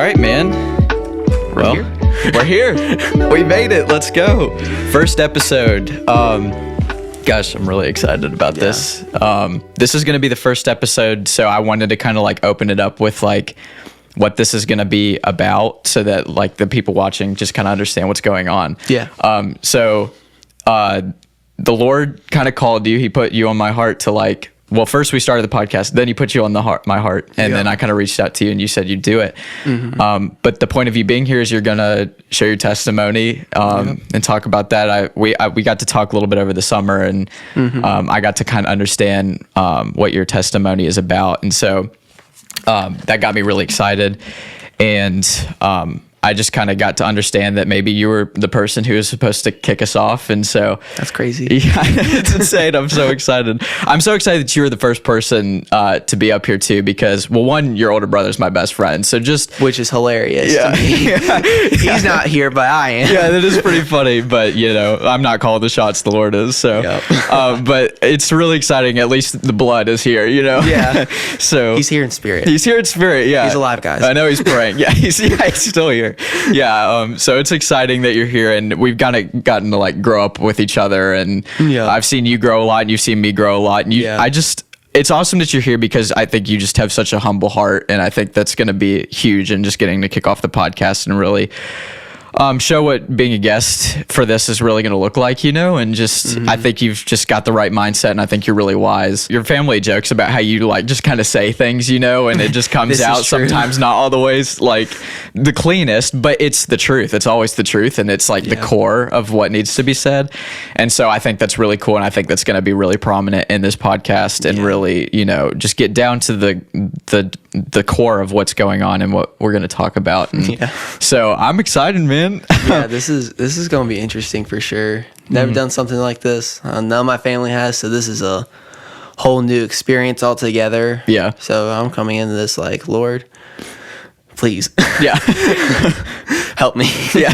right, man. We're here. We made it. Let's go. First episode. Gosh, I'm really excited about this. This is going to be the first episode, so I wanted to kind of like open it up with like what this is going to be about, so that like the people watching just kind of understand what's going on. Yeah. The Lord kind of called you. He put you on my heart to like. Well, first we started the podcast, then he put you on my heart, and then I kind of reached out to you, and you said you'd do it. Mm-hmm. But the point of you being here is you're gonna share your testimony and talk about that. We got to talk a little bit over the summer, and I got to kind of understand what your testimony is about, and so that got me really excited, and I just kind of got to understand that maybe you were the person who was supposed to kick us off. And so that's crazy. Yeah, it's insane. I'm so excited. I'm so excited that you were the first person to be up here too, because well, one, your older brother's my best friend. So which is hilarious. Yeah. To me. He's not here, but I am. Yeah, that is pretty funny. But you know, I'm not calling the shots, the Lord is. So, but it's really exciting. At least the blood is here, you know? Yeah. So he's here in spirit. He's here in spirit. Yeah. He's alive, guys. I know he's praying. Yeah. He's still here. Yeah, so it's exciting that you're here, and we've gotten to like grow up with each other, and I've seen you grow a lot, and you've seen me grow a lot, and it's awesome that you're here, because I think you just have such a humble heart, and I think that's going to be huge, and just getting to kick off the podcast and really show what being a guest for this is really going to look like, you know, and just, I think you've just got the right mindset, and I think you're really wise. Your family jokes about how you like just kind of say things, you know, and it just comes out sometimes not all the ways like the cleanest, but it's the truth. It's always the truth, and it's like the core of what needs to be said. And so I think that's really cool, and I think that's going to be really prominent in this podcast, and really, you know, just get down to the core of what's going on and what we're going to talk about. And so I'm excited, man. Yeah, this is going to be interesting for sure. Never done something like this. None of my family has, so this is a whole new experience altogether. Yeah. So I'm coming into this like, Lord, please. Yeah. Help me. Yeah.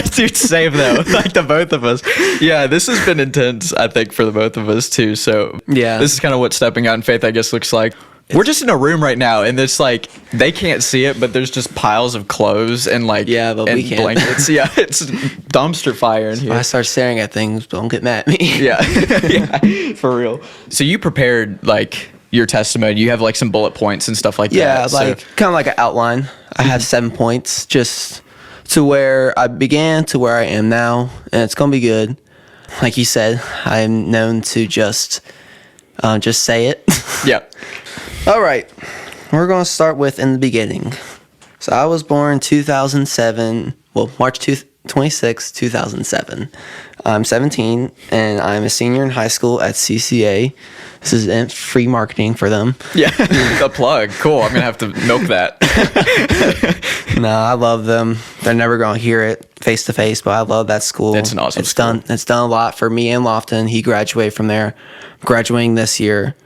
Dude, same though. Like the both of us. Yeah, this has been intense, I think, for the both of us too. So this is kind of what stepping out in faith, I guess, looks like. We're just in a room right now, and it's like they can't see it, but there's just piles of clothes and like but we can. Blankets. Yeah, it's dumpster fire in here. I start staring at things, don't get mad at me. Yeah, for real. So you prepared like your testimony. You have like some bullet points and stuff like that. Yeah, like kind of like an outline. I have 7 points, just to where I began to where I am now, and it's gonna be good. Like you said, I'm known to just say it. Yeah. All right, we're going to start with in the beginning. So I was born 2007, March 26, 2007. I'm 17, and I'm a senior in high school at CCA. This is free marketing for them. Yeah, the plug. Cool, I'm going to have to milk that. No, I love them. They're never going to hear it face to face, but I love that school. It's an awesome school. It's done a lot for me and Lofton. He graduated from there, graduating this year.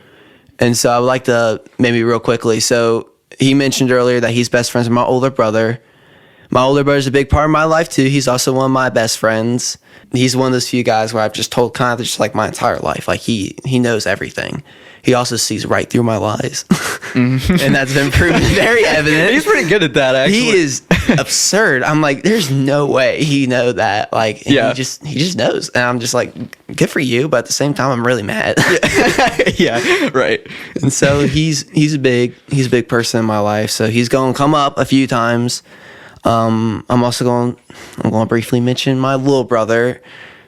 And so I would like to maybe real quickly. So he mentioned earlier that he's best friends with my older brother. My older brother's a big part of my life too. He's also one of my best friends. He's one of those few guys where I've just told kind of just like my entire life. Like he knows everything. He also sees right through my lies. And that's been proven very evident. He's pretty good at that, actually. He is absurd. I'm like, there's no way he know that. Like, he just knows. And I'm just like, good for you. But at the same time, I'm really mad. Yeah, right. And so he's a big person in my life. So he's going to come up a few times. I'm going to briefly mention my little brother.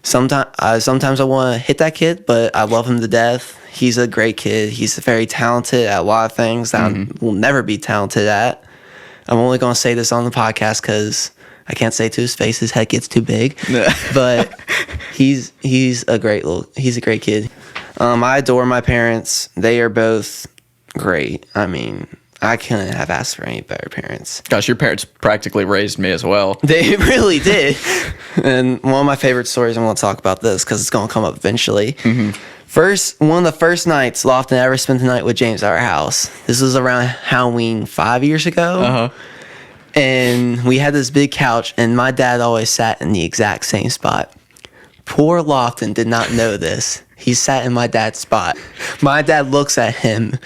Sometimes I want to hit that kid, but I love him to death. He's a great kid. He's very talented at a lot of things that I will never be talented at. I'm only going to say this on the podcast because I can't say it to his face. His head gets too big. But he's a great kid. I adore my parents. They are both great. I mean, I couldn't have asked for any better parents. Gosh, your parents practically raised me as well. They really did. And one of my favorite stories, I'm going to talk about this because it's going to come up eventually. One of the first nights Lofton ever spent the night with James at our house. This was around Halloween 5 years ago. And we had this big couch, and my dad always sat in the exact same spot. Poor Lofton did not know this. He sat in my dad's spot. My dad looks at him,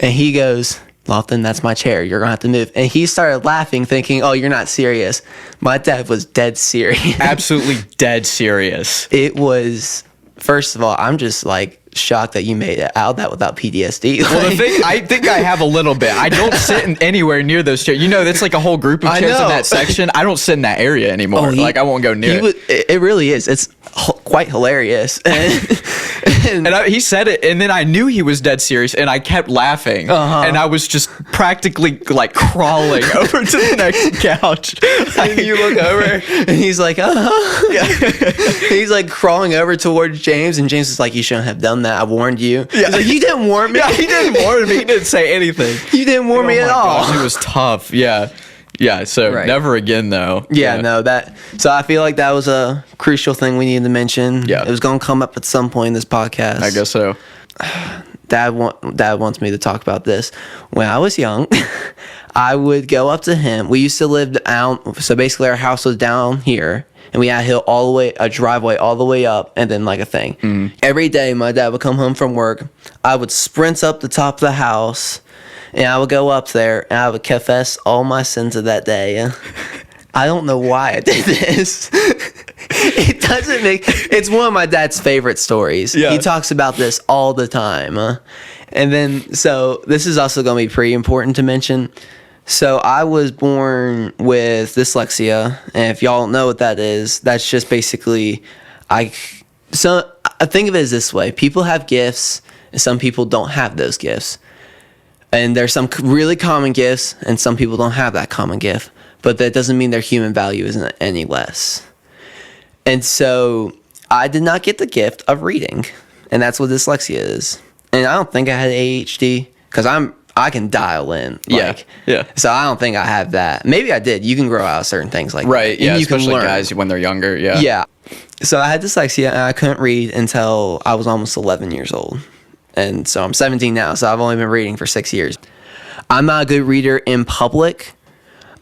and he goes, Lofton, that's my chair. You're going to have to move. And he started laughing, thinking, oh, you're not serious. My dad was dead serious. Absolutely dead serious. It was, first of all, I'm just like shocked that you made it out of that without PTSD. Well, I think I have a little bit. I don't sit anywhere near those chairs. You know, that's like a whole group of chairs in that section. I don't sit in that area anymore. I won't go near it. It really is. It's quite hilarious. And he said it, and then I knew he was dead serious, and I kept laughing, and I was just practically like crawling over to the next couch. And you look over, and he's like, he's like crawling over towards James, and James is like, you shouldn't have done that. I warned you. Yeah. He's like, you didn't warn me. Yeah, he didn't warn me. He didn't say anything. You didn't warn me at all. Gosh, it was tough. Yeah. Yeah, so never again, though. Yeah, no, so I feel like that was a crucial thing we needed to mention. Yeah. It was going to come up at some point in this podcast. I guess so. Dad wants me to talk about this. When I was young, I would go up to him. We used to live down, so basically our house was down here, and we had a driveway all the way up, and then like a thing. Mm. Every day, my dad would come home from work. I would sprint up the top of the house, and I would go up there, and I would confess all my sins of that day. I don't know why I did this. It's one of my dad's favorite stories. Yeah. He talks about this all the time. And then, so this is also going to be pretty important to mention. So I was born with dyslexia, and if y'all don't know what that is, that's just basically, I think of it as this way. People have gifts, and some people don't have those gifts. And there's some really common gifts, and some people don't have that common gift. But that doesn't mean their human value isn't any less. And so I did not get the gift of reading, and that's what dyslexia is. And I don't think I had ADHD, because I can dial in. Yeah. So I don't think I have that. Maybe I did. You can grow out of certain things like right. that. Yeah. Especially guys when they're younger. Yeah. Yeah. So I had dyslexia, and I couldn't read until I was almost 11 years old. And so I'm 17 now, so I've only been reading for 6 years. I'm not a good reader in public.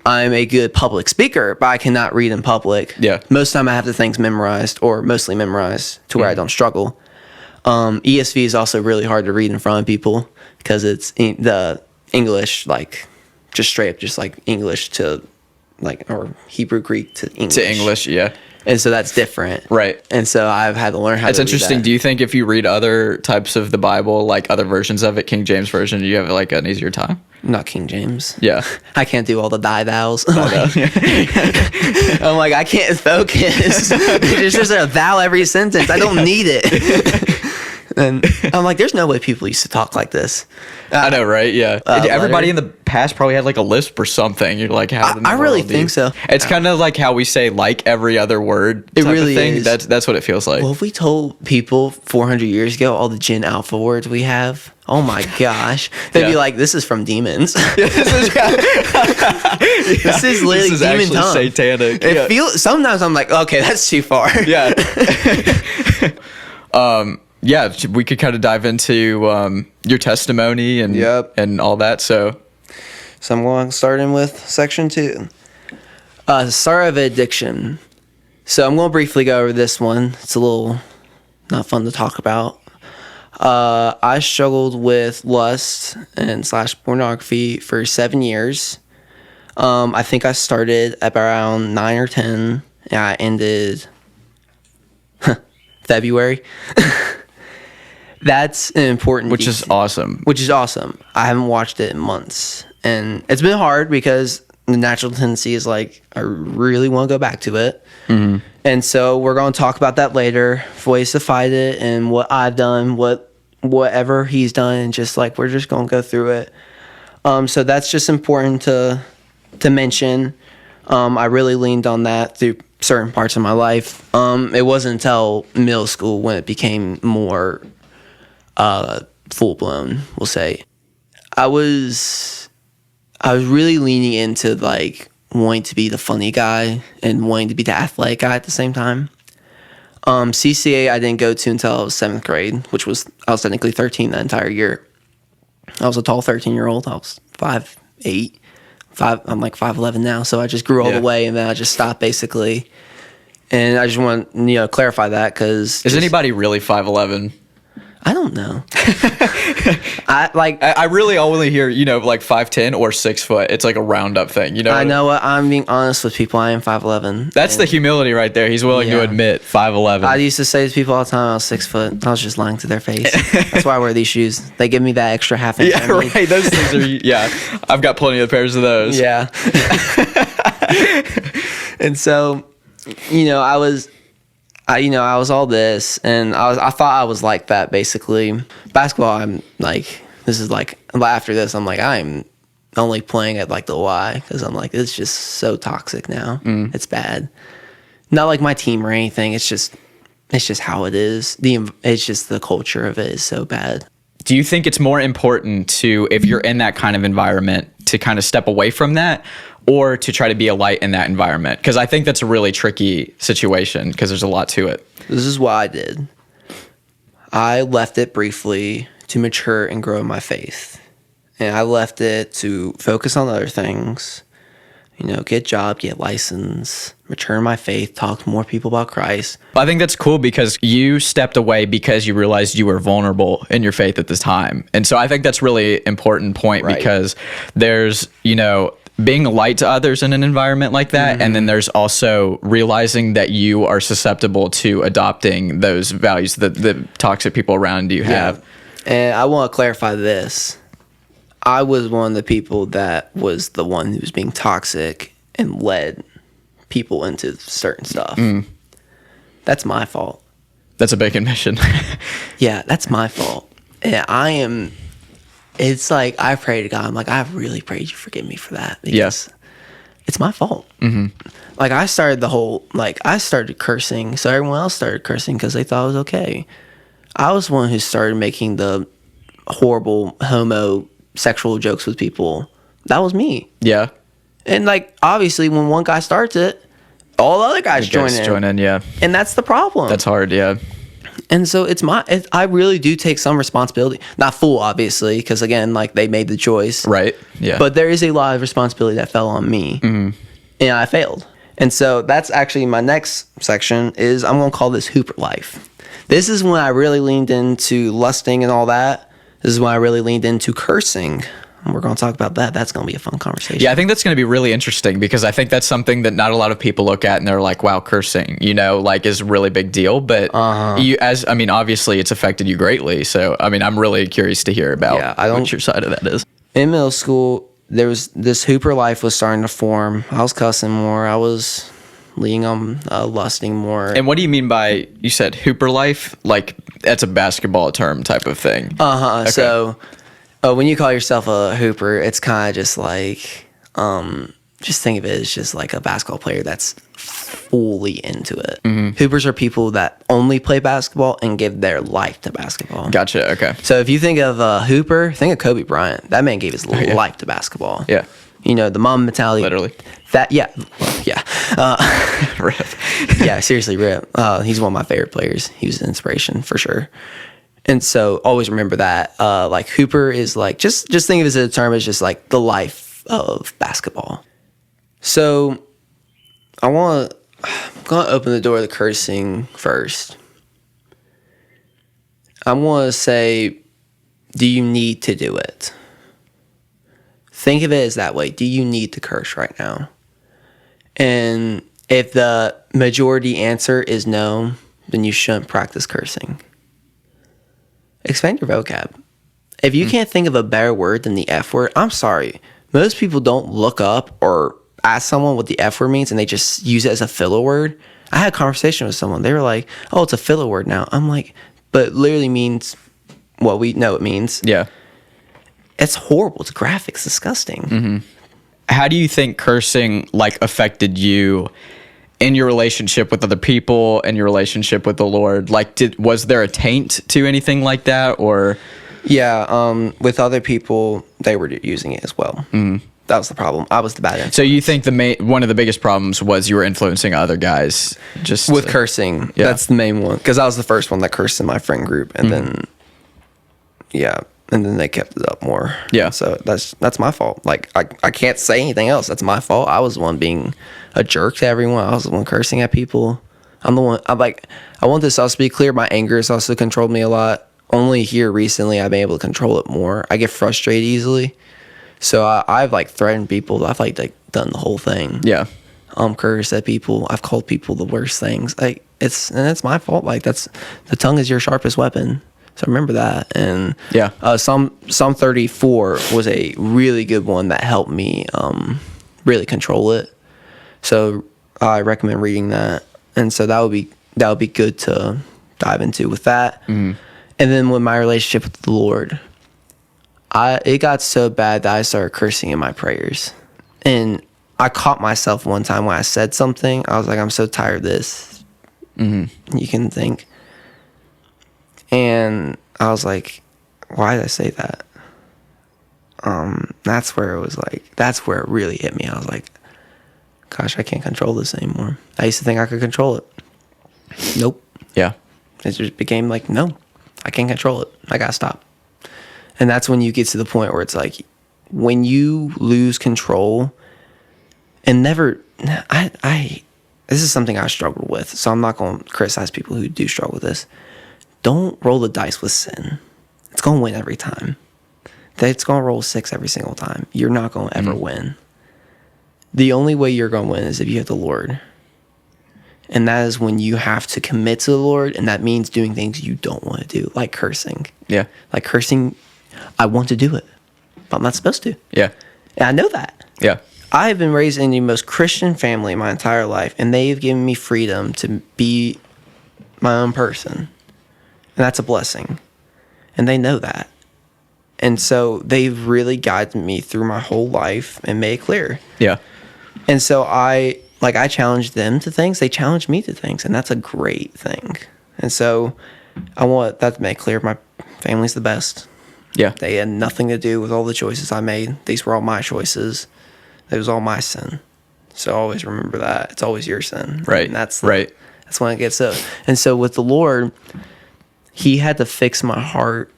I'm a good public speaker, but I cannot read in public. Yeah. Most of the time I have the things memorized, or mostly memorized, to where I don't struggle. ESV is also really hard to read in front of people, because it's the English, like, just straight up, just like English to, like, or Hebrew, Greek to English. To English, yeah. And so that's different. Right. And so I've had to learn how to read that. It's interesting. Do you think if you read other types of the Bible, like other versions of it, King James Version, you have like an easier time? Not King James. Yeah. I can't do all the die thous. I'm like, I can't focus. There's just a vowel every sentence. I don't need it. And I'm like, there's no way people used to talk like this. I know, right? Yeah. Everybody in the past probably had like a lisp or something. You're like, how? I really think so. It's kind of like how we say like every other word. It really is. That's what it feels like. Well, if we told people 400 years ago all the Gen Alpha words we have, oh my gosh, they'd be like, "This is from demons." This is literally demon tongue. Satanic. It feels. Sometimes I'm like, okay, that's too far. Yeah. Yeah, we could kind of dive into your testimony and all that. So I'm going starting with section 2. Sorrow of addiction. So I'm going to briefly go over this one. It's a little not fun to talk about. I struggled with lust and / pornography for 7 years. I think I started at around 9 or 10, and I ended February. That's an important Which is awesome. I haven't watched it in months. And it's been hard because the natural tendency is like, I really want to go back to it. Mm-hmm. And so we're going to talk about that later, ways to fight it, and what I've done, whatever he's done, and just like, we're just going to go through it. So that's just important to mention. I really leaned on that through certain parts of my life. It wasn't until middle school when it became more full blown, we'll say. I was really leaning into like wanting to be the funny guy and wanting to be the athletic guy at the same time. CCA I didn't go to until I was 7th grade, I was technically 13 that entire year. I was a tall 13-year-old. I was 5'8". I'm like 5'11" now, so I just grew all the way, and then I just stopped basically. And I just want to clarify that, because is anybody really 5'11"? I don't know. I really only hear, like 5'10" or 6 foot. It's like a roundup thing, I know what, I'm being honest with people. I am 5'11". That's the humility right there. He's willing to admit 5'11". I used to say to people all the time I was 6 foot. I was just lying to their face. That's why I wear these shoes. They give me that extra half inch. Yeah, right. Those things are, I've got plenty of pairs of those. Yeah. And so, I was all this, and I thought I was like that, basically. Basketball, I'm like, this is like, after this, I'm like, I'm only playing at like the Y, because I'm like, it's just so toxic now. It's bad. Not like my team or anything. It's just how it is. It's just the culture of it is so bad. Do you think it's more important to, if you're in that kind of environment, to kind of step away from that, or to try to be a light in that environment? Because I think that's a really tricky situation, because there's a lot to it. This is what I did. I left it briefly to mature and grow in my faith. And I left it to focus on other things. Get a job, get license, mature in my faith, talk to more people about Christ. I think that's cool because you stepped away because you realized you were vulnerable in your faith at this time. And so I think that's really important point, right? Because there's, being a light to others in an environment like that. And then there's also realizing that you are susceptible to adopting those values that the toxic people around you have. And I want to clarify this. I was one of the people that was the one who was being toxic and led people into certain stuff. That's my fault. That's a big admission. Yeah, that's my fault. And it's like, I pray to God. I'm like, I really prayed you forgive me for that. Yes. It's my fault. Like, I started cursing, so everyone else started cursing because they thought it was okay. I was one who started making the horrible homosexual jokes with people. That was me. Yeah. And, like, obviously, when one guy starts it, all the other guys join in. Yeah. And that's the problem. That's hard, yeah. And so I really do take some responsibility. Not full, obviously, because, again, like, they made the choice. Right, yeah. But there is a lot of responsibility that fell on me. And I failed. And so that's actually my next section is I'm going to call this Hooper life. This is when I really leaned into lusting and all that. This is when I really leaned into cursing. And we're going to talk about that. That's going to be a fun conversation. Yeah, I think that's going to be really interesting because I think that's something that not a lot of people look at and they're like, wow, cursing, is a really big deal. But obviously it's affected you greatly. So, I'm really curious to hear about what your side of that is. In middle school, there was this Hooper life was starting to form. I was cussing more. I was leading on lusting more. And what do you mean by, you said Hooper life? Like, that's a basketball term type of thing. Okay. So, when you call yourself a hooper, it's kind of just like, just think of it as just like a basketball player that's fully into it. Hoopers are people that only play basketball and give their life to basketball. Gotcha, okay. So if you think of a hooper, think of Kobe Bryant. That man gave his life to basketball. Yeah. The mom mentality. Literally. Yeah. Yeah, seriously, rip. He's one of my favorite players. He was an inspiration for sure. And so always remember that. Like Hooper is like, just think of it as a term as just like the life of basketball. So I'm going to open the door to cursing first. I'm going to say, do you need to do it? Think of it as that way. Do you need to curse right now? And if the majority answer is no, then you shouldn't practice cursing. Expand your vocab. If you can't think of a better word than the F word, I'm sorry. Most people don't look up or ask someone what the F word means and they just use it as a filler word. I had a conversation with someone. They were like, oh, it's a filler word now. I'm like, but it literally means what we know it means. Yeah. It's horrible. It's graphic. It's disgusting. How do you think cursing affected you in your relationship with other people and your relationship with the Lord? Was there a taint to anything like that, or? Yeah, with other people, they were using it as well. That was the problem. I was the bad influence. So you think one of the biggest problems was you were influencing other guys just with cursing? Yeah. That's the main one, because I was the first one that cursed in my friend group, and then and then they kept it up more. Yeah. So that's my fault. Like, I can't say anything else. That's my fault. I was the one being a jerk to everyone. I was the one cursing at people. I'm the one. I want this also to be clear. My anger has also controlled me a lot. only here recently I've been able to control it more. I get frustrated easily. So I've like threatened people. I've like done the whole thing. Yeah. Cursed at people. I've called people the worst things. Like it's my fault. Like the tongue is your sharpest weapon. So remember that. And yeah, Psalm 34 was a really good one that helped me really control it. So I recommend reading that. And so that would be good to dive into with that. Mm-hmm. And then with my relationship with the Lord, it got so bad that I started cursing in my prayers. And I caught myself one time when I said something. I was like, I'm so tired of this. Mm-hmm. You can think. And I was like, why did I say that? That's where it really hit me. I was like, gosh, I can't control this anymore. I used to think I could control it. Nope. Yeah. It just became like, no, I can't control it. I gotta stop. And that's when you get to the point where it's like, when you lose control and this is something I struggled with. So I'm not going to criticize people who do struggle with this. Don't roll the dice with sin. It's going to win every time. It's going to roll 6 every single time. You're not going to ever win. The only way you're going to win is if you have the Lord. And that is when you have to commit to the Lord, and that means doing things you don't want to do, like cursing. Yeah. Like cursing, I want to do it, but I'm not supposed to. Yeah. And I know that. Yeah. I have been raised in the most Christian family my entire life, and they've given me freedom to be my own person. And that's a blessing. And they know that. And so they've really guided me through my whole life and made it clear. Yeah. And so I challenged them to things. They challenged me to things. And that's a great thing. And so I want that to make clear. My family's the best. Yeah. They had nothing to do with all the choices I made. These were all my choices. It was all my sin. So always remember that. It's always your sin. Right. And that's right. That's when it gets up. And so with the Lord, He had to fix my heart.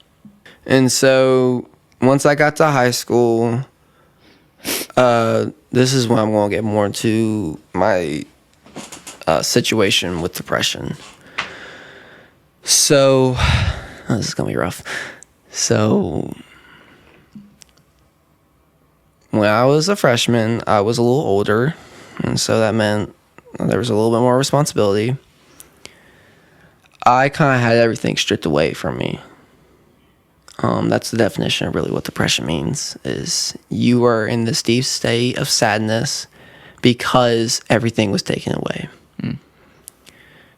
And so once I got to high school, this is when I'm going to get more into my situation with depression. So this is going to be rough. So when I was a freshman, I was a little older. And so that meant there was a little bit more responsibility. I kind of had everything stripped away from me. That's the definition of really what depression means, is you are in this deep state of sadness because everything was taken away. Mm.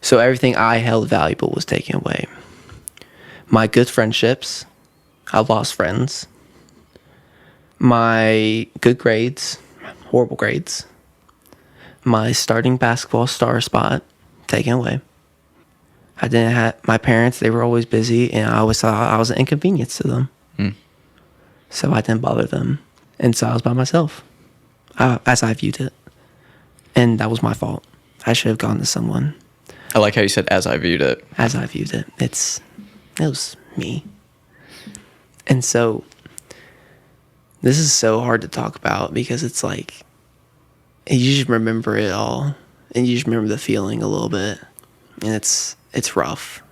So everything I held valuable was taken away. My good friendships, I lost friends. My good grades, horrible grades. My starting basketball star spot, taken away. I didn't have my parents, they were always busy, and I always thought I was an inconvenience to them. Mm. So I didn't bother them. And so I was by myself, as I viewed it. And that was my fault. I should have gone to someone. I like how you said, as I viewed it. As I viewed it. It was me. And so this is so hard to talk about because it's like, you just remember it all. And you just remember the feeling a little bit. And it's rough.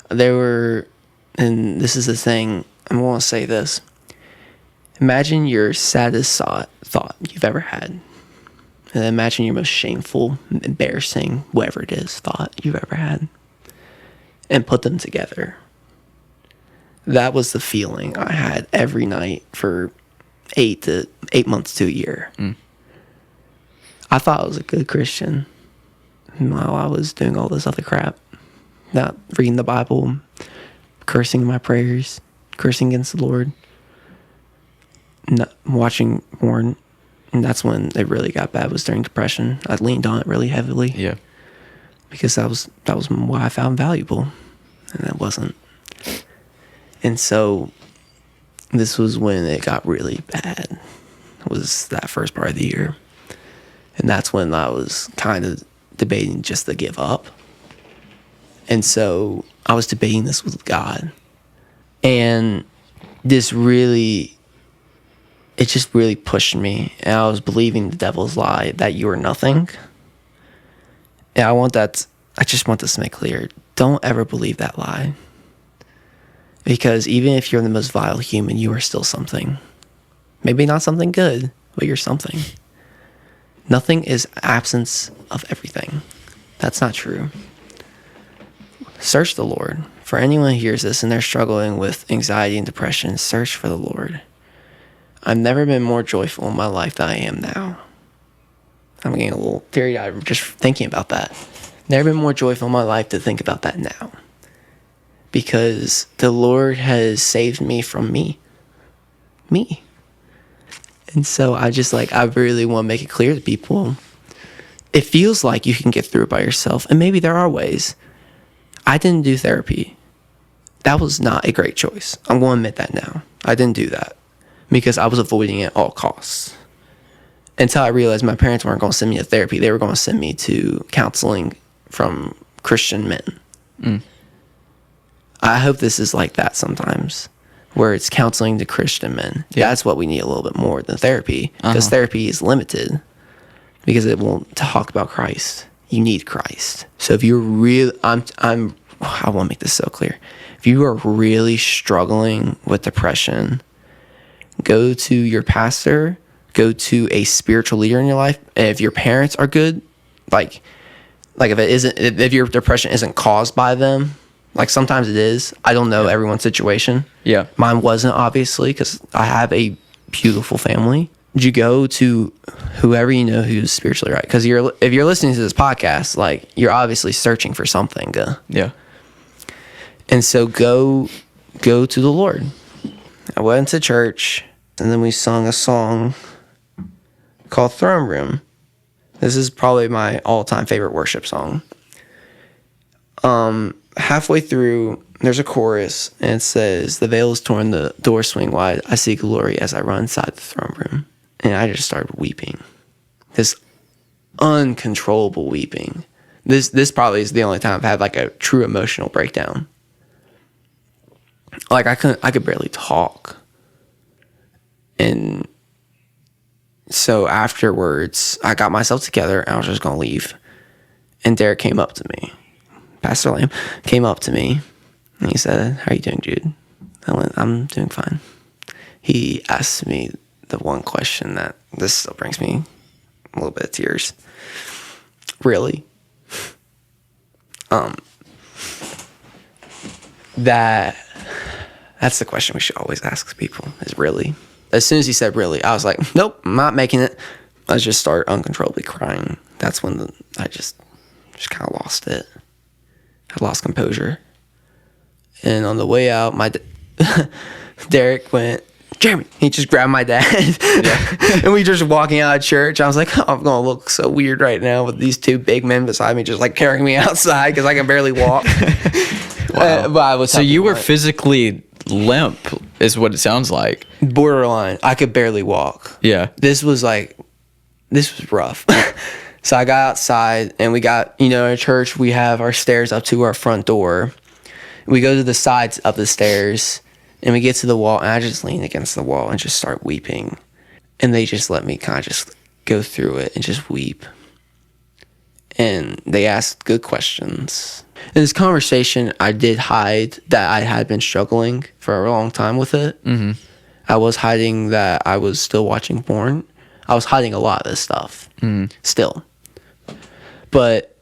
And this is the thing, I want to say this. Imagine your saddest thought you've ever had. And imagine your most shameful, embarrassing, whatever it is, thought you've ever had. And put them together. That was the feeling I had every night for 8 months to a year. Mm. I thought I was a good Christian while I was doing all this other crap. Not reading the Bible, cursing in my prayers, cursing against the Lord, not watching porn. And that's when it really got bad, was during depression. I leaned on it really heavily. Yeah. Because that was what I found valuable. And it wasn't. And so this was when it got really bad. It was that first part of the year. And that's when I was kind of debating just to give up. And so I was debating this with God. And it just really pushed me. And I was believing the devil's lie that you are nothing. And I just want this to make clear. Don't ever believe that lie. Because even if you're the most vile human, you are still something. Maybe not something good, but you're something. Nothing is absence of everything. That's not true. Search the Lord. For anyone who hears this and they're struggling with anxiety and depression, search for the Lord. I've never been more joyful in my life than I am now. I'm getting a little teary-eyed just thinking about that. Never been more joyful in my life to think about that now. Because the Lord has saved me from me. Me. And so I really want to make it clear to people. It feels like you can get through it by yourself. And maybe there are ways. I didn't do therapy. That was not a great choice. I'm going to admit that now. I didn't do that because I was avoiding it at all costs. Until I realized my parents weren't going to send me to therapy. They were going to send me to counseling from Christian men. Mm. I hope this is like that sometimes, where it's counseling to Christian men. Yeah. That's what we need a little bit more than therapy, because therapy is limited because it won't talk about Christ. You need Christ. So if you're really, I want to make this so clear. If you are really struggling with depression, go to your pastor, go to a spiritual leader in your life. And if your parents are good, like if your depression isn't caused by them, like sometimes it is. I don't know everyone's situation. Yeah. Mine wasn't, obviously, because I have a beautiful family. You go to whoever you know who's spiritually right. Because if you're listening to this podcast, like, you're obviously searching for something. Yeah. And so go to the Lord. I went to church, and then we sung a song called Throne Room. This is probably my all-time favorite worship song. Halfway through, there's a chorus, and it says, "The veil is torn, the doors swing wide. I see glory as I run inside the throne room." And I just started weeping. This uncontrollable weeping. This probably is the only time I've had like a true emotional breakdown. Like I could barely talk. And so afterwards, I got myself together and I was just gonna leave. And Derek came up to me. Pastor Lamb came up to me and he said, "How are you doing, Jude?" I went, "I'm doing fine." He asked me the one question that this still brings me a little bit of tears. Really? That's the question we should always ask people, is really. As soon as he said really, I was like, nope, I'm not making it. I just started uncontrollably crying. That's when I just kind of lost it. I lost composure. And on the way out, Derek went, "Jeremy." He just grabbed my dad. Yeah. And we just walking out of church. I was like, I'm going to look so weird right now with these two big men beside me just like carrying me outside because I can barely walk. Wow. But I was so you were physically limp is what it sounds like. Borderline. I could barely walk. Yeah. This was rough. So I got outside and we got, at church, we have our stairs up to our front door. We go to the sides of the stairs and we get to the wall and I just lean against the wall and just start weeping. And they just let me kind of just go through it and just weep. And they asked good questions. In this conversation, I did hide that I had been struggling for a long time with it. Mm-hmm. I was hiding that I was still watching porn. I was hiding a lot of this stuff still. But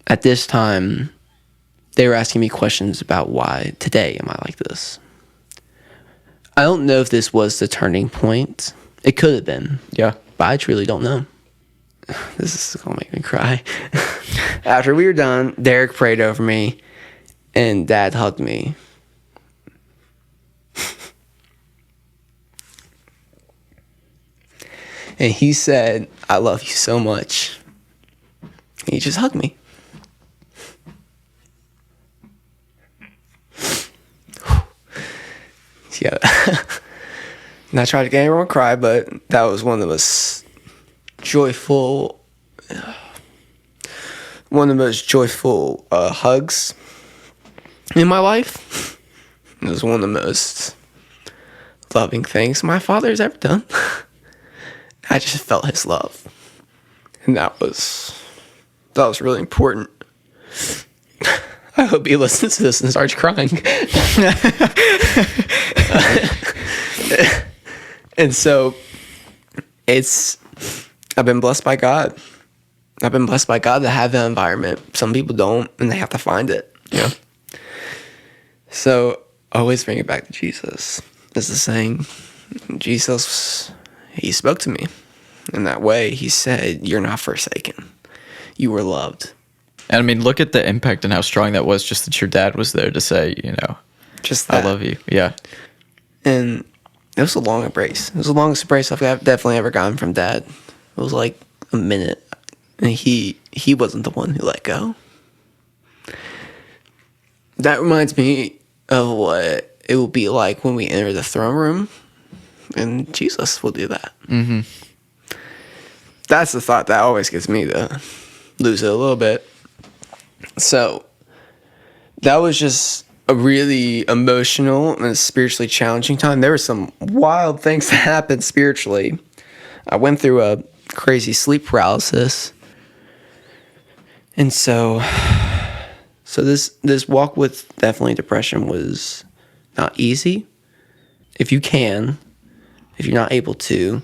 at this time, they were asking me questions about why today am I like this. I don't know if this was the turning point. It could have been. Yeah. But I truly don't know. This is going to make me cry. After we were done, Derek prayed over me, and Dad hugged me. And he said, "I love you so much." And he just hugged me. Yeah. Not trying to get anyone to cry, but that was one of the most joyful hugs in my life. It was one of the most loving things my father's ever done. I just felt his love, and that was really important. I hope he listens to this and starts crying. And so I've been blessed by God. I've been blessed by God to have that environment. Some people don't, and they have to find it. Yeah. So always bring it back to Jesus. Is the saying. Jesus, he spoke to me in that way. He said, "You're not forsaken. You were loved." And I mean, look at the impact and how strong that was. Just that your dad was there to say, just that. I love you. Yeah. And it was a long embrace. It was the longest embrace I've definitely ever gotten from Dad. It was like a minute, and he wasn't the one who let go. That reminds me of what it will be like when we enter the throne room, and Jesus will do that. Mm-hmm. That's the thought that always gets me to lose it a little bit. So that was just a really emotional and spiritually challenging time. There were some wild things that happened spiritually. I went through a crazy sleep paralysis. And so this walk with definitely depression was not easy. If you're not able to,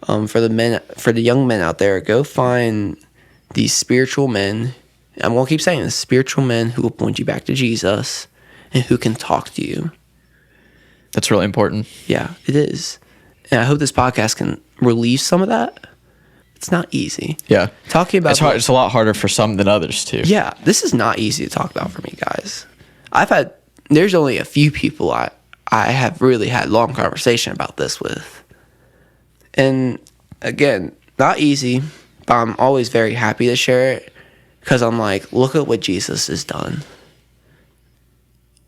for the young men out there, go find these spiritual men. I'm going to keep saying this, spiritual men who will point you back to Jesus and who can talk to you. That's really important. Yeah, it is. And I hope this podcast can relieve some of that. It's not easy. Yeah. Talking about it's a lot harder for some than others too. Yeah, this is not easy to talk about for me, guys. There's only a few people I have really had long conversation about this with. And again, not easy, but I'm always very happy to share it because I'm like, look at what Jesus has done.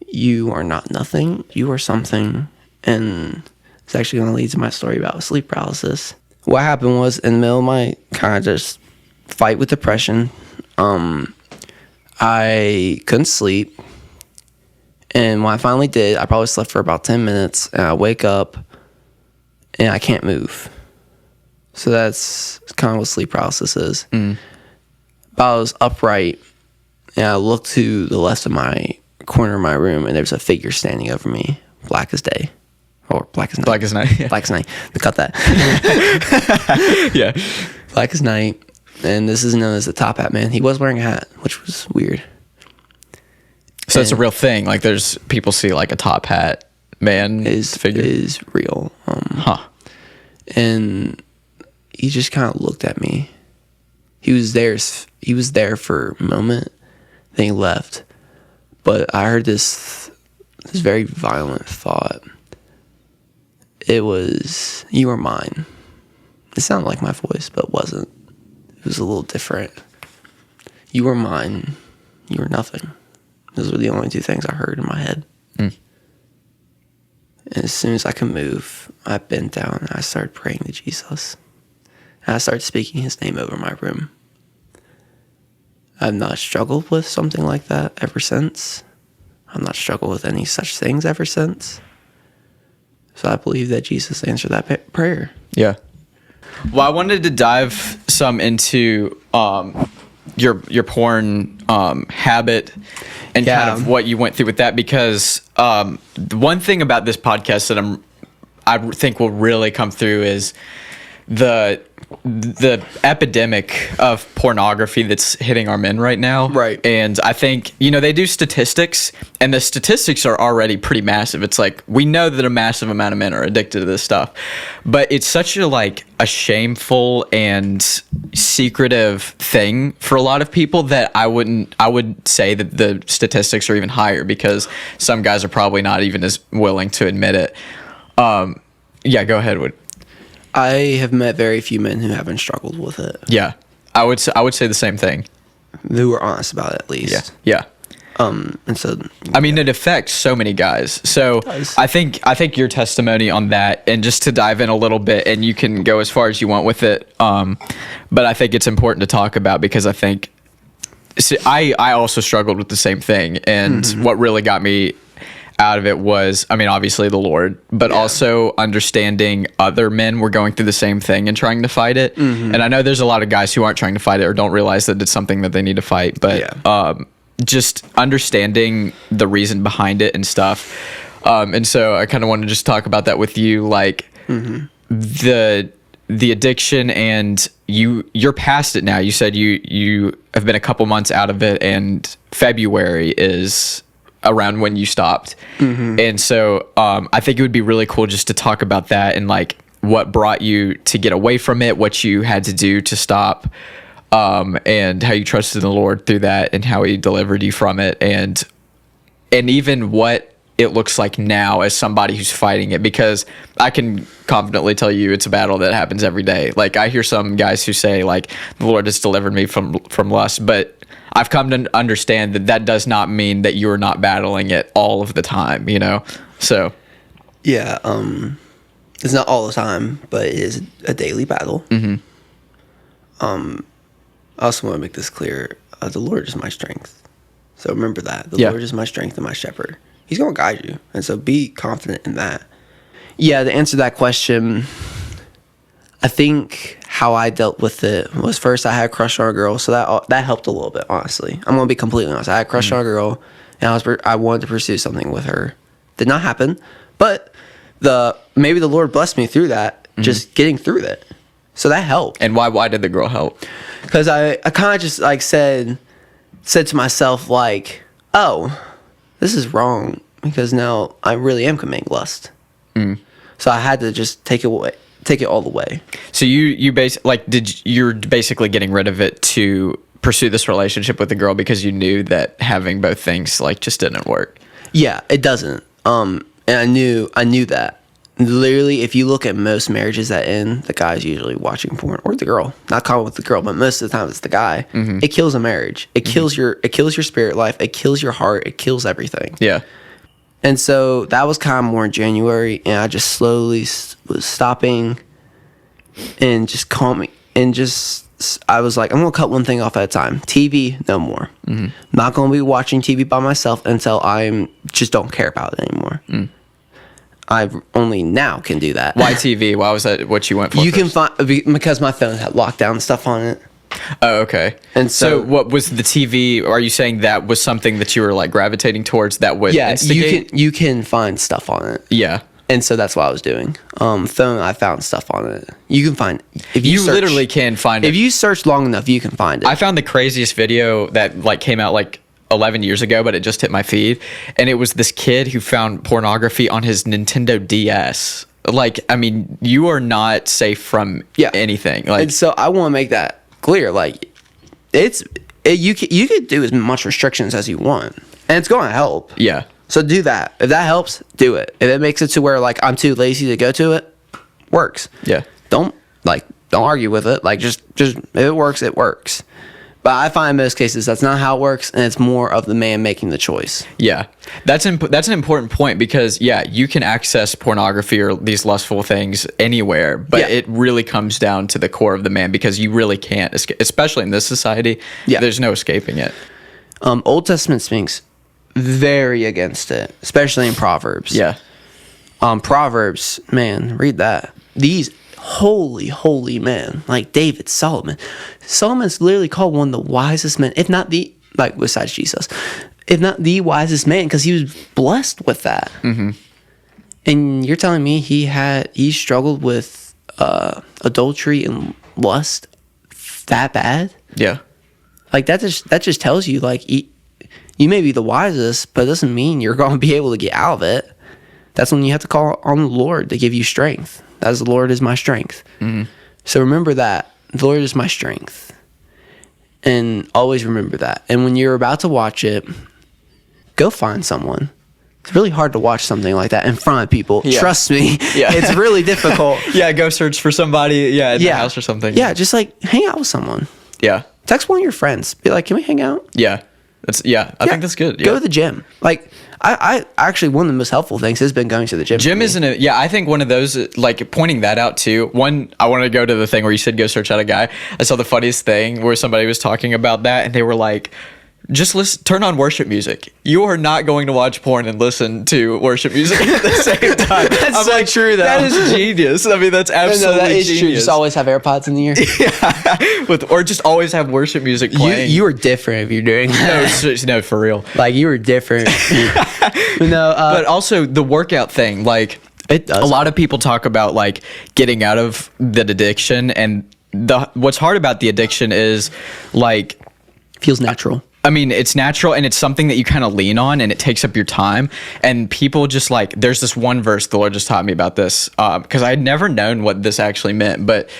You are not nothing. You are something. And it's actually going to lead to my story about sleep paralysis. What happened was, in the middle of my kind of just fight with depression, I couldn't sleep. And when I finally did, I probably slept for about 10 minutes. And I wake up and I can't move. So that's kind of what sleep paralysis is. Mm. But I was upright and I looked to the left of my corner of my room, and there's a figure standing over me, black as day, or black as night. Black as night. Yeah. Black as night. Cut that. Yeah. Black as night, and this is known as the top hat man. He was wearing a hat, which was weird. So it's a real thing. Like, there's people see like a top hat man figure is real. And he just kind of looked at me. He was there for a moment. Then he left. But I heard this very violent thought. It was, "You are mine." It sounded like my voice, but it wasn't. It was a little different. "You are mine. You are nothing." Those were the only two things I heard in my head. Mm. And as soon as I could move, I bent down and I started praying to Jesus. And I started speaking his name over my room. I've not struggled with something like that ever since. I've not struggled with any such things ever since. So I believe that Jesus answered that prayer. Yeah. Well, I wanted to dive some into your porn habit and kind of what you went through with that, because the one thing about this podcast that I think will really come through is the epidemic of pornography that's hitting our men right now. Right. And I think, they do statistics, and the statistics are already pretty massive. It's like, we know that a massive amount of men are addicted to this stuff, but it's such a shameful and secretive thing for a lot of people that I would say that the statistics are even higher, because some guys are probably not even as willing to admit it. Yeah, go ahead, Wood. I have met very few men who haven't struggled with it. Yeah, I would say the same thing. Who are honest about it, at least. Yeah. And so, I mean, it affects so many guys. So I think your testimony on that, and just to dive in a little bit, and you can go as far as you want with it. But I think it's important to talk about, because I think I also struggled with the same thing, and what really got me out of it was, I mean, obviously the Lord, but also understanding other men were going through the same thing and trying to fight it. And I know there's a lot of guys who aren't trying to fight it or don't realize that it's something that they need to fight. But just understanding the reason behind it and stuff. And so I kind of want to just talk about that with you, like the addiction, and you're past it now. You said you have been a couple months out of it, and February is around when you stopped. And so I think it would be really cool just to talk about that and like what brought you to get away from it, what you had to do to stop, and how you trusted the Lord through that and how he delivered you from it, and even what it looks like now as somebody who's fighting it, because I can confidently tell you it's a battle that happens every day. Like I hear some guys who say like the Lord has delivered me from lust, but I've come to understand that does not mean that you're not battling it all of the time, you know? So yeah, it's not all the time, but it is a daily battle. I also want to make this clear. The Lord is my strength. So remember that. The Lord is my strength and my shepherd. He's going to guide you. And so be confident in that. Yeah, to answer that question, I think how I dealt with it was, first I had a crush on a girl. So that helped a little bit, honestly. I'm going to be completely honest. I had a crush on a girl, and I wanted to pursue something with her. Did not happen. But maybe the Lord blessed me through that, just getting through it. So that helped. And why did the girl help? Because I kind of just like said to myself, like, oh, this is wrong, because now I really am committing lust. So I had to just take it all the way. So you're basically getting rid of it to pursue this relationship with the girl because you knew that having both things like just didn't work. Yeah, it doesn't. And I knew that. Literally, if you look at most marriages that end, the guy's usually watching porn, or the girl. Not common with the girl, but most of the time it's the guy. It kills a marriage. It kills your spirit life. It kills your heart. It kills everything. Yeah. And so that was kind of more in January, and I just slowly was stopping and just calming, and I was like, I'm going to cut one thing off at a time. TV, no more. Not going to be watching TV by myself until I just don't care about it anymore. I only now can do that. Why TV? Why was that what you went for? You can find, because my phone had lockdown stuff on it. Oh, okay. And so what was the TV? Are you saying that was something that you were like gravitating towards that would instigate? you can find stuff on it. Yeah. And so that's what I was doing. Phone, I found stuff on it. You can find, if you search, literally can find it. If you search long enough, you can find it. I found the craziest video that like came out like 11 years ago, but it just hit my feed, and it was this kid who found pornography on his Nintendo DS. Like, I mean, you are not safe from anything. Like, and so I want to make that clear. Like, you could do as much restrictions as you want, and it's going to help. Yeah. So do that. If that helps, do it. If it makes it to where like I'm too lazy to go to it, works. Yeah. Don't argue with it. Like just if it works, it works. But I find in most cases that's not how it works, and it's more of the man making the choice. Yeah, that's an important point, because you can access pornography or these lustful things anywhere, but it really comes down to the core of the man, because you really can't escape, especially in this society. Yeah, there's no escaping it. Old Testament speaks very against it, especially in Proverbs. Yeah, Proverbs, man, read that. These holy men like David, Solomon's literally called one of the wisest men, if not the, like, besides Jesus, if not the wisest man, because he was blessed with that. And you're telling me he struggled with adultery and lust that bad? Yeah. Like that just tells you, like, you may be the wisest, but it doesn't mean you're going to be able to get out of it. That's when you have to call on the Lord to give you strength. As the Lord is my strength. So remember that. The Lord is my strength. And always remember that. And when you're about to watch it, go find someone. It's really hard to watch something like that in front of people. Yeah. Trust me. Yeah. It's really difficult. Go search for somebody in the house or something. Yeah, just like hang out with someone. Yeah. Text one of your friends. Be like, can we hang out? Yeah. I think that's good. Yeah. Go to the gym. Like, I actually, one of the most helpful things has been going to the gym. Gym isn't I think one of those, like, pointing that out too. One, I wanted to go to the thing where you said go search out a guy. I saw the funniest thing where somebody was talking about that, and they were like, just turn on worship music. You are not going to watch porn and listen to worship music at the same time. That's so true, though. That is genius. I mean, that's absolutely that is genius. true. Just always have AirPods in the ear. Yeah, or just always have worship music playing. You are different if you're doing that. No, for real. Like, you were different. But also the workout thing, like, it does. A lot of people talk about like getting out of that addiction, and what's hard about the addiction is like feels natural. I mean, it's natural, and it's something that you kind of lean on, and it takes up your time. And people just like, there's this one verse the Lord just taught me about this, because I had never known what this actually meant. But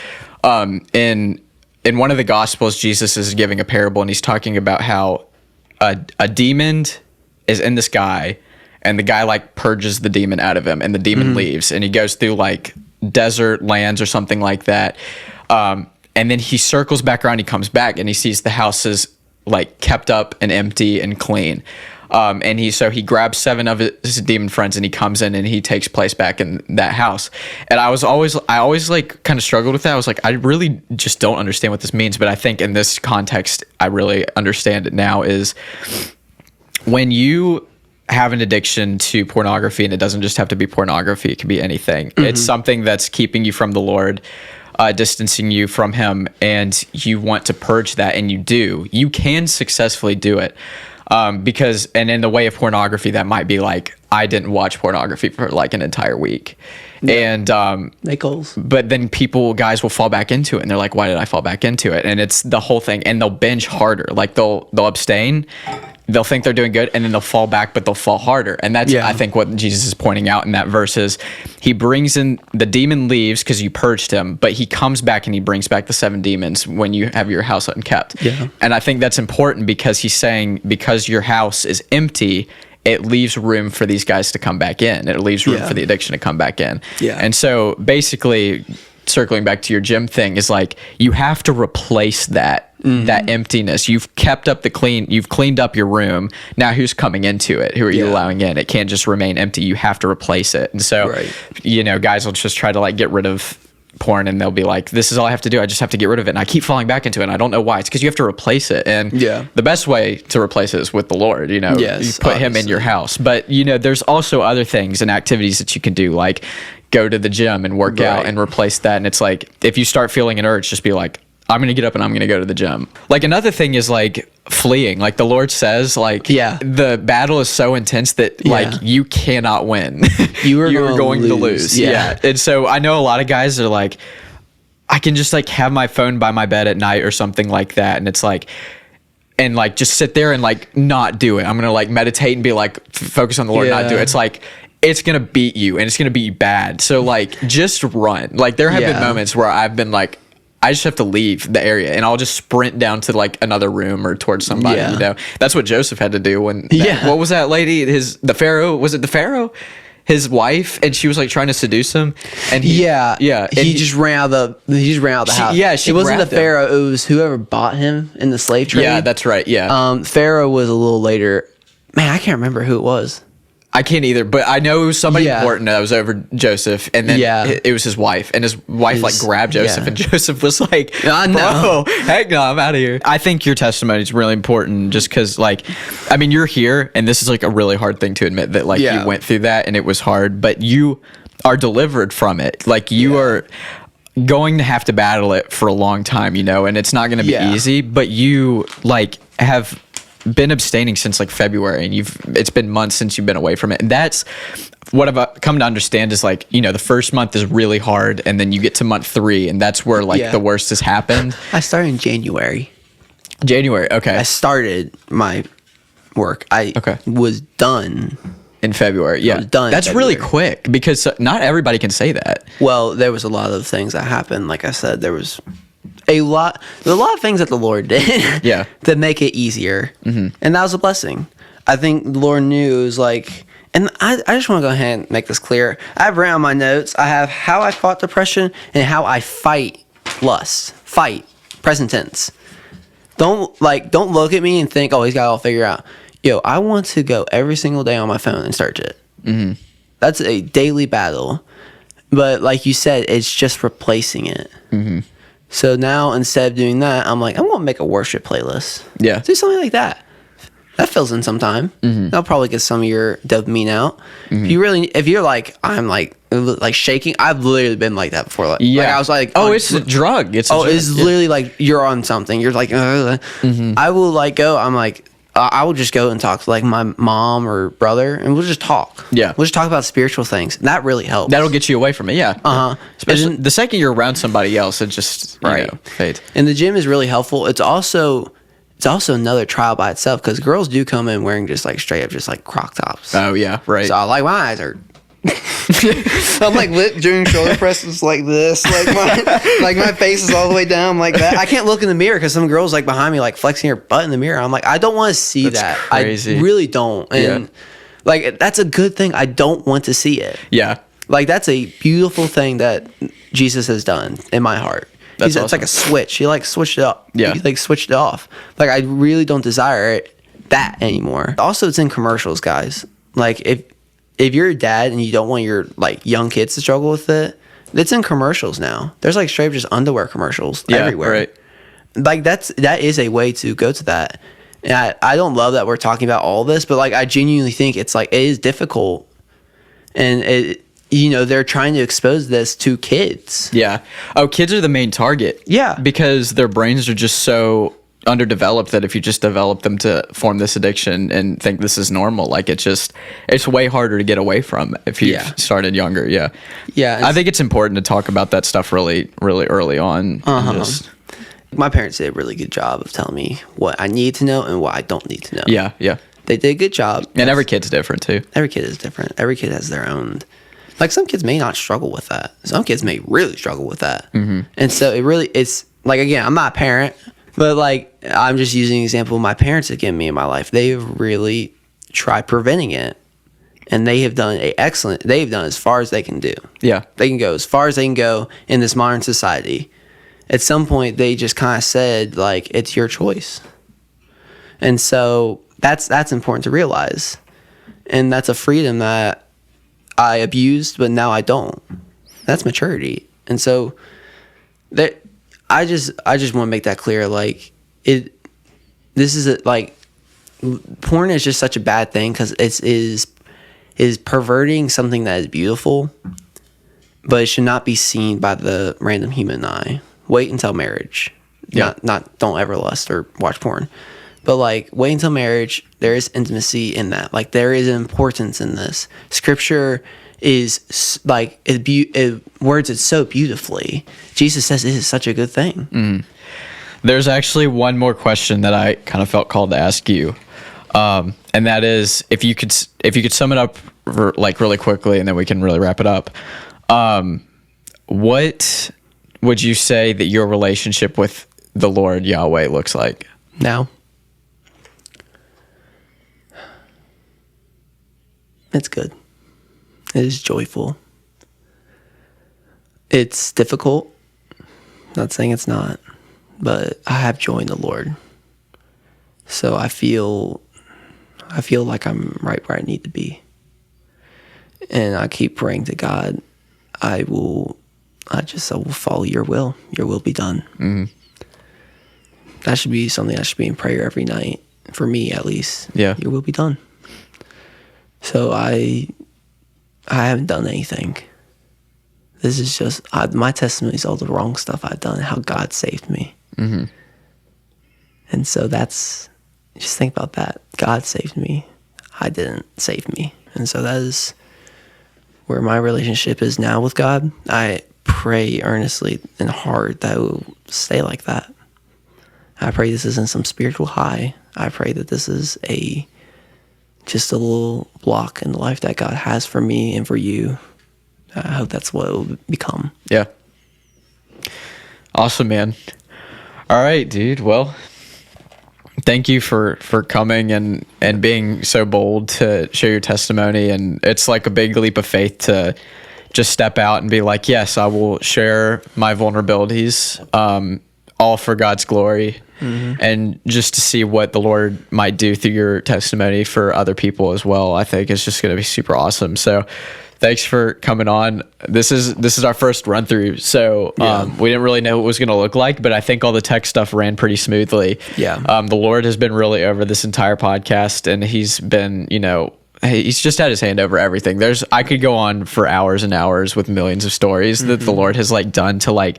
in one of the Gospels, Jesus is giving a parable, and he's talking about how a demon is in this guy, and the guy like purges the demon out of him, and the demon leaves, and he goes through like desert lands or something like that. And then he circles back around, he comes back, and he sees the house is like kept up and empty and clean. And he grabs 7 of his demon friends, and he comes in and he takes place back in that house. And I always like kind of struggled with that. I was like, I really just don't understand what this means. But I think in this context, I really understand it now, is when you have an addiction to pornography, and it doesn't just have to be pornography, it can be anything. It's something that's keeping you from the Lord, distancing you from him, and you want to purge that, and you can successfully do it. Because in the way of pornography, that might be like, I didn't watch pornography for like an entire week. Yeah. And make goals. But then guys will fall back into it, and they're like, why did I fall back into it? And it's the whole thing, and they'll binge harder. Like they'll abstain, they'll think they're doing good, and then they'll fall back, but they'll fall harder. And that's, I think, what Jesus is pointing out in that verse is he brings in, the demon leaves because you purged him, but he comes back and he brings back the 7 demons when you have your house unkept. Yeah. And I think that's important, because he's saying, because your house is empty, it leaves room for these guys to come back in. It leaves room for the addiction to come back in. Yeah. And so basically, circling back to your gym thing, is like, you have to replace that emptiness. You've kept up you've cleaned up your room. Now who's coming into it? Who are you allowing in? It can't just remain empty. You have to replace it. And so, guys will just try to like get rid of porn, and they'll be like, this is all I have to do. I just have to get rid of it. And I keep falling back into it, and I don't know why. It's because you have to replace it. And the best way to replace it is with the Lord, you put him in your house. But there's also other things and activities that you can do, like go to the gym and work out and replace that. And it's like, if you start feeling an urge, just be like, I'm going to get up and I'm going to go to the gym. Like, another thing is like fleeing. Like the Lord says, like, the battle is so intense that like you cannot win. You're going to lose. Yeah. And so I know a lot of guys are like, I can just like have my phone by my bed at night or something like that. And it's like, and like just sit there and like not do it. I'm going to like meditate and be like, focus on the Lord, not do it. It's like, it's going to beat you, and it's going to beat you bad. So like, just run. Like there have been moments where I've been like, I just have to leave the area, and I'll just sprint down to like another room or towards somebody, That's what Joseph had to do when, what was that lady? The Pharaoh, was it the Pharaoh? His wife, and she was like trying to seduce him, and he just ran out of the house. Yeah, it wasn't the Pharaoh, it was whoever bought him in the slave trade. Yeah, that's right. Yeah. Pharaoh was a little later. Man, I can't remember who it was. I can't either, but I know it was somebody important that was over Joseph, and then it was his wife, and his wife like grabbed Joseph, and Joseph was like, bro, heck no, I'm out of here. I think your testimony is really important, just because like, I mean, you're here, and this is like a really hard thing to admit that like you went through that, and it was hard, but you are delivered from it. Like you are going to have to battle it for a long time, and it's not going to be easy, but you like have been abstaining since like February, and it's been months since you've been away from it. And that's what I've come to understand is like, the first month is really hard, and then you get to month 3, and that's where like the worst has happened. I started in January. Okay. I started my work. I was done in February. Yeah. Done. That's really quick, because not everybody can say that. Well, there was a lot of things that happened. Like I said, there was a lot of things that the Lord did to make it easier. And that was a blessing. I think the Lord knew it was like, and I just want to go ahead and make this clear. I have written on my notes, I have how I fought depression and how I fight lust. Fight, present tense. Don't look at me and think, oh, he's got it all figured out. I want to go every single day on my phone and search it. That's a daily battle. But like you said, it's just replacing it. So now, instead of doing that, I'm like, I'm going to make a worship playlist. Yeah. Do something like that. that fills in some time. That'll probably get some of your dopamine out. If you're like, I'm like shaking, I've literally been like that before. Like I was like, it's a drug. It's literally like you're on something. You're like, I will like go. I'm like, I will just go and talk to like my mom or brother, and we'll just talk. Yeah, we'll just talk about spiritual things. That really helps. That'll get you away from it. Yeah. Especially the second you're around somebody else, it just fades. And the gym is really helpful. It's also another trial by itself, because girls do come in wearing just like straight up just like croc tops. Oh yeah, right. So like my eyes are. I'm like doing shoulder presses like this, like my face is all the way down like that. I can't look in the mirror because some girls like behind me like flexing her butt in the mirror. I'm like, I don't want to see that. Crazy. I really don't. And like that's a good thing. I don't want to see it. Yeah. Like that's a beautiful thing that Jesus has done in my heart. That's awesome. It's like a switch. He like switched it up. Yeah. He like switched it off. Like I really don't desire that anymore. Also, it's in commercials, guys. Like if you're a dad and you don't want your like young kids to struggle with it, it's in commercials now. There's like straight up just underwear commercials everywhere. Right. Like that is a way to go to that. And I don't love that we're talking about all this, but like I genuinely think it's like it is difficult, and they're trying to expose this to kids. Yeah. Oh, kids are the main target. Yeah. Because their brains are just so underdeveloped that if you just develop them to form this addiction and think this is normal, like it's way harder to get away from if you started younger. Yeah. I think it's important to talk about that stuff really, really early on. My parents did a really good job of telling me what I need to know and what I don't need to know. Yeah. They did a good job. And every kid's different too. Every kid is different. Every kid has their own. Like some kids may not struggle with that. Some kids may really struggle with that. And so it's like, again, I'm not a parent, but like I'm just using an example of my parents have given me in my life. They've really tried preventing it, and they have done they've done as far as they can do. Yeah. They can go as far as they can go in this modern society. At some point they just kind of said like, it's your choice. And so that's important to realize. And that's a freedom that I abused, but now I don't. That's maturity. And so that I just want to make that clear. Like porn is just such a bad thing because it is perverting something that is beautiful, but it should not be seen by the random human eye. Wait until marriage. Not don't ever lust or watch porn. But like wait until marriage. There is intimacy in that. Like there is an importance in this. Scripture is like it words it so beautifully. Jesus says it is such a good thing. There's actually one more question that I kind of felt called to ask you, and that is if you could sum it up like really quickly, and then we can really wrap it up. What would you say that your relationship with the Lord Yahweh looks like now? It's good. It is joyful. It's difficult. Not saying it's not, but I have joy in the Lord. So I feel like I'm right where I need to be. And I keep praying to God, I will follow your will. Your will be done. That should be something I should be in prayer every night, for me at least. Yeah. Your will be done. So I haven't done anything. This is just my testimony is all the wrong stuff I've done, how God saved me. And so just think about that. God saved me. I didn't save me. And so that is where my relationship is now with God. I pray earnestly and hard that it will stay like that. I pray this isn't some spiritual high. I pray that this is just a little block in the life that God has for me and for you. I hope that's what it will become. Yeah. Awesome, man. All right, dude. Well, thank you for coming and being so bold to share your testimony. And it's like a big leap of faith to just step out and be like, yes, I will share my vulnerabilities, all for God's glory. And just to see what the Lord might do through your testimony for other people as well, I think is just going to be super awesome. So thanks for coming on. This is our first run through, so we didn't really know what it was going to look like, but I think all the tech stuff ran pretty smoothly. Yeah. The Lord has been really over this entire podcast, and he's been, he's just had his hand over everything. I could go on for hours and hours with millions of stories that the Lord has done to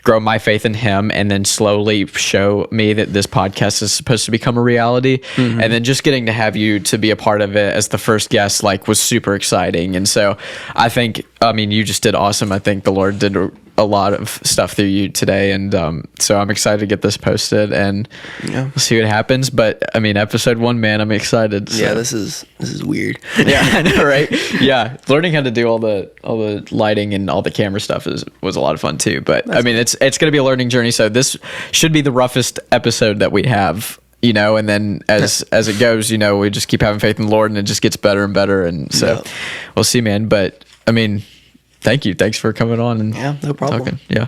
grow my faith in him, and then slowly show me that this podcast is supposed to become a reality. And then just getting to have you to be a part of it as the first guest was super exciting. And so I think, you just did awesome. I think the Lord did a lot of stuff through you today, and so I'm excited to get this posted, and we'll see what happens. But episode 1, man, I'm excited. So. Yeah, this is weird. Yeah, I know, right? Yeah, learning how to do all the lighting and all the camera stuff was a lot of fun too. But it's going to be a learning journey. So this should be the roughest episode that we have. And then as it goes, we just keep having faith in the Lord, and it just gets better and better. And so we'll see, man. But thank you. Thanks for coming on and no problem. talking. Yeah.